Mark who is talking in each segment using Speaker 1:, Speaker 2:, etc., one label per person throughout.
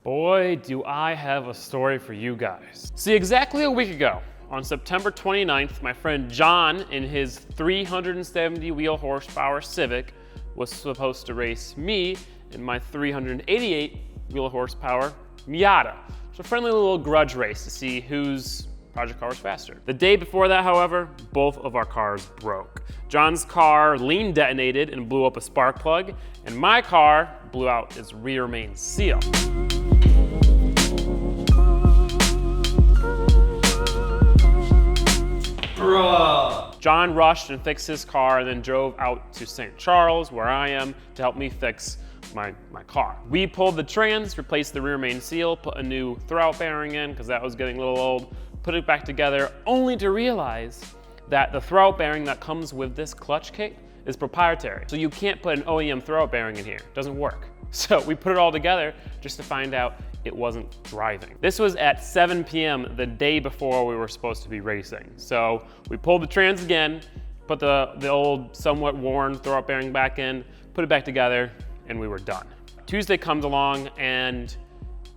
Speaker 1: Boy, do I have a story for you guys. See, exactly a week ago, on September 29th, my friend John in his 370 wheel horsepower Civic was supposed to race me in my 388 wheel horsepower Miata. It's a friendly little grudge race to see whose project car was faster. The day before that, however, both of our cars broke. John's car lean detonated and blew up a spark plug, and my car blew out its rear main seal.
Speaker 2: Bruh.
Speaker 1: John rushed and fixed his car and then drove out to St. Charles, where I am, to help me fix my car. We pulled the trans, replaced the rear main seal, put a new throwout bearing in because that was getting a little old, put it back together, only to realize that the throwout bearing that comes with this clutch kit is proprietary. So you can't put an OEM throwout bearing in here. It doesn't work. So we put it all together just to find out it wasn't driving. This was at 7 p.m. the day before we were supposed to be racing. So we pulled the trans again, put the old somewhat worn throwout bearing back in, put it back together, and we were done. Tuesday comes along and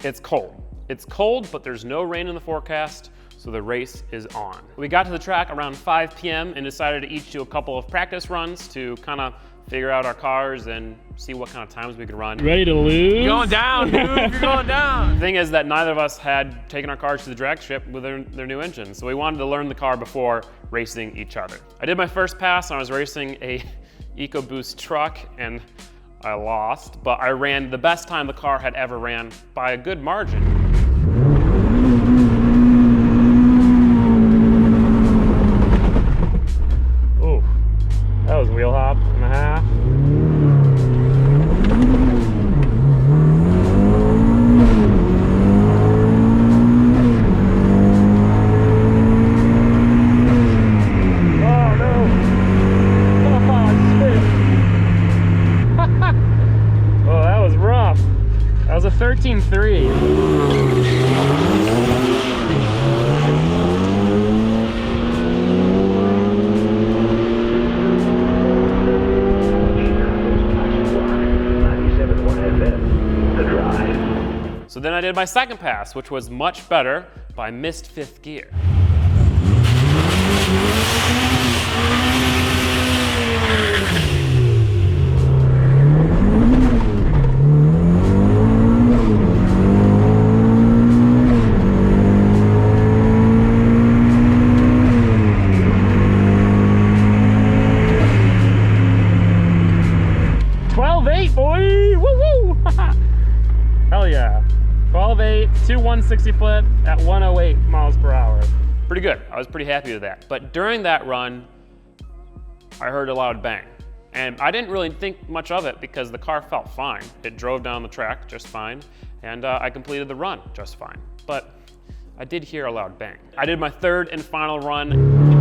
Speaker 1: it's cold. It's cold, but there's no rain in the forecast, so the race is on. We got to the track around 5 p.m. and decided to each do a couple of practice runs to kind of figure out our cars and see what kind of times we could run.
Speaker 3: Ready to lose?
Speaker 2: You're going down, dude. You're going down.
Speaker 1: The thing is that neither of us had taken our cars to the drag strip with their new engines, so we wanted to learn the car before racing each other. I did my first pass and I was racing a EcoBoost truck and I lost, but I ran the best time the car had ever ran by a good margin. Ooh, that was wheel hop and a half. That was a 13.3. So then I did my second pass, which was much better, but I missed fifth gear. Boy, woo woo! Hell yeah. 12.8, 160 flip at 108 miles per hour. Pretty good. I was pretty happy with that. But during that run, I heard a loud bang. And I didn't really think much of it because the car felt fine. It drove down the track just fine, and I completed the run just fine. But I did hear a loud bang. I did my third and final run.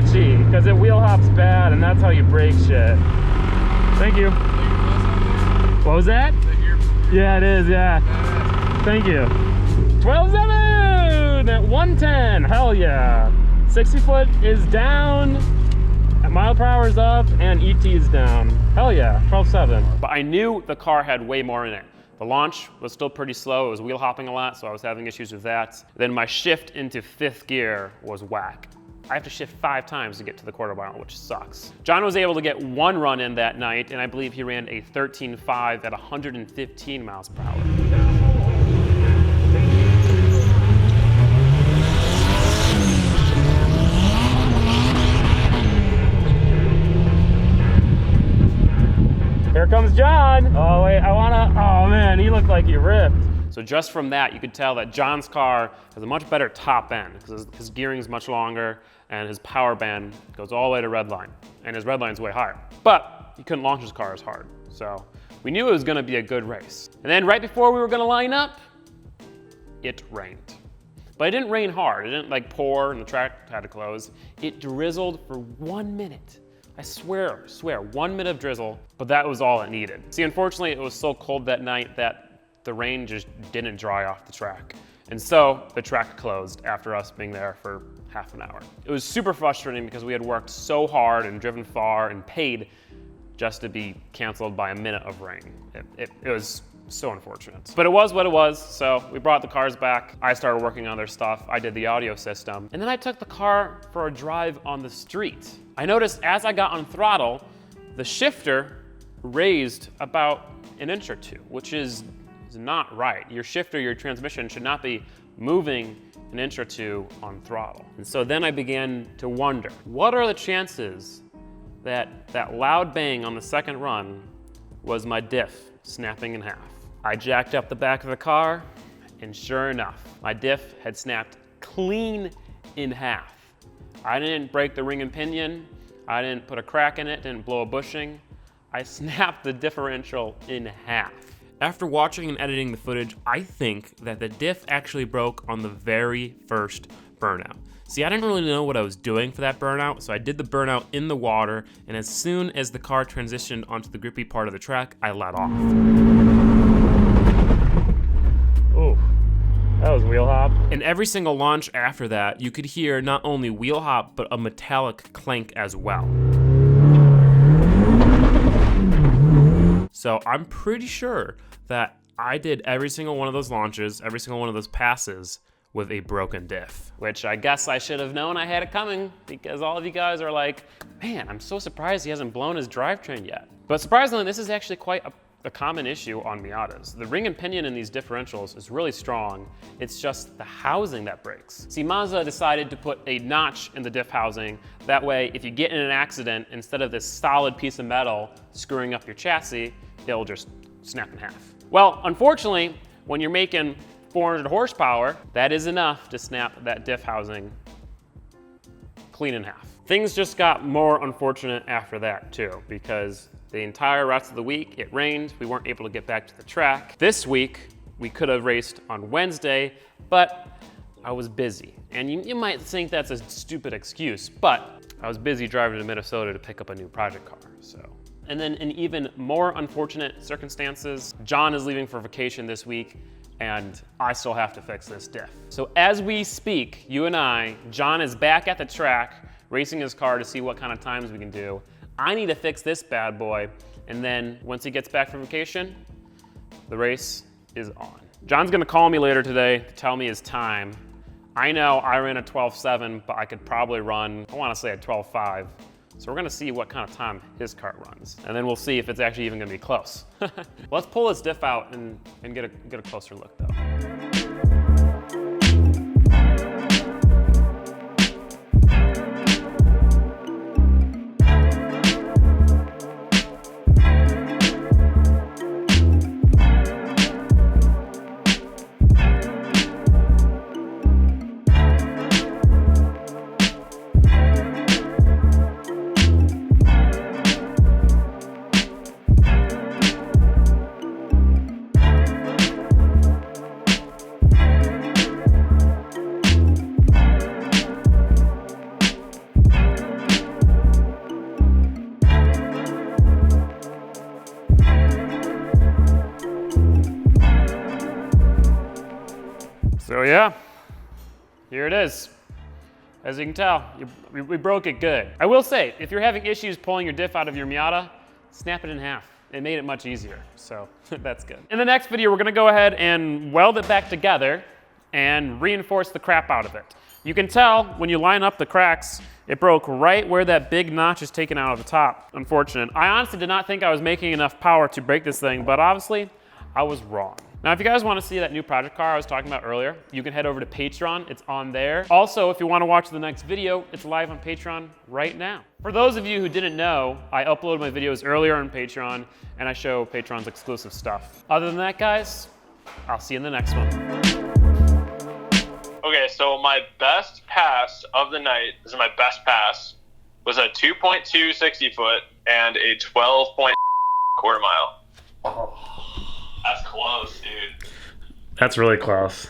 Speaker 1: Because it wheel hops bad, and that's how you break shit. Thank you. What was that? Yeah, it is, yeah. Thank you. 12.7 at 110, hell yeah. 60 foot is down, mile per hour is up, and ET is down. Hell yeah, 12.7. But I knew the car had way more in it. The launch was still pretty slow. It was wheel hopping a lot, so I was having issues with that. Then my shift into fifth gear was whack. I have to shift 5 times to get to the quarter mile, which sucks. John was able to get 1 run in that night, and I believe he ran a 13.5 at 115 miles per hour. Here comes John. Oh wait, oh man, he looked like he ripped. So just from that, you could tell that John's car has a much better top end because his gearing is much longer and his power band goes all the way to redline, and his redline's way higher. But he couldn't launch his car as hard. So we knew it was gonna be a good race. And then right before we were gonna line up, it rained. But it didn't rain hard. It didn't like pour and the track had to close. It drizzled for 1 minute. I swear, 1 minute of drizzle, but that was all it needed. See, unfortunately, it was so cold that night that the rain just didn't dry off the track. And so the track closed after us being there for half an hour. It was super frustrating because we had worked so hard and driven far and paid just to be canceled by a minute of rain. It was so unfortunate. But it was what it was, so we brought the cars back. I started working on their stuff. I did the audio system. And then I took the car for a drive on the street. I noticed as I got on throttle, the shifter raised about an inch or two, which is not right. Your shifter, your transmission should not be moving an inch or two on throttle. And so then I began to wonder, what are the chances that that loud bang on the second run was my diff snapping in half? I jacked up the back of the car, and sure enough, my diff had snapped clean in half. I didn't break the ring and pinion. I didn't put a crack in it, didn't blow a bushing. I snapped the differential in half. After watching and editing the footage, I think that the diff actually broke on the very first burnout. See, I didn't really know what I was doing for that burnout, so I did the burnout in the water, and as soon as the car transitioned onto the grippy part of the track, I let off. Oh, that was wheel hop. And every single launch after that, you could hear not only wheel hop, but a metallic clank as well. So I'm pretty sure that I did every single one of those launches, every single one of those passes with a broken diff, which I guess I should have known I had it coming because all of you guys are like, man, I'm so surprised he hasn't blown his drivetrain yet. But surprisingly, this is actually quite a common issue on Miatas. The ring and pinion in these differentials is really strong. It's just the housing that breaks. See, Mazda decided to put a notch in the diff housing. That way, if you get in an accident, instead of this solid piece of metal screwing up your chassis, it'll just snap in half. Well, unfortunately, when you're making 400 horsepower, that is enough to snap that diff housing clean in half. Things just got more unfortunate after that too, because the entire rest of the week it rained. We weren't able to get back to the track. This week, we could have raced on Wednesday, but I was busy. And you might think that's a stupid excuse, but I was busy driving to Minnesota to pick up a new project car, so. And then in even more unfortunate circumstances, John is leaving for vacation this week, and I still have to fix this diff. So as we speak, you and I, John is back at the track, racing his car to see what kind of times we can do. I need to fix this bad boy, and then once he gets back from vacation, the race is on. John's gonna call me later today to tell me his time. I know I ran a 12.7, but I could probably run, I wanna say a 12.5. So we're gonna see what kind of time his car runs. And then we'll see if it's actually even gonna be close. Let's pull this diff out and get a closer look though. So yeah, here it is. As you can tell, we broke it good. I will say, if you're having issues pulling your diff out of your Miata, snap it in half. It made it much easier, so that's good. In the next video, we're gonna go ahead and weld it back together and reinforce the crap out of it. You can tell when you line up the cracks, it broke right where that big notch is taken out of the top. Unfortunate. I honestly did not think I was making enough power to break this thing, but obviously, I was wrong. Now, if you guys want to see that new project car I was talking about earlier, you can head over to Patreon. It's on there. Also, if you want to watch the next video, it's live on Patreon right now. For those of you who didn't know, I upload my videos earlier on Patreon, and I show Patreon's exclusive stuff. Other than that, guys, I'll see you in the next one.
Speaker 3: Okay, so my best pass of the night, this is my best pass, was a 2.2 60 foot and a 12 quarter mile. That's close, dude.
Speaker 1: That's really close.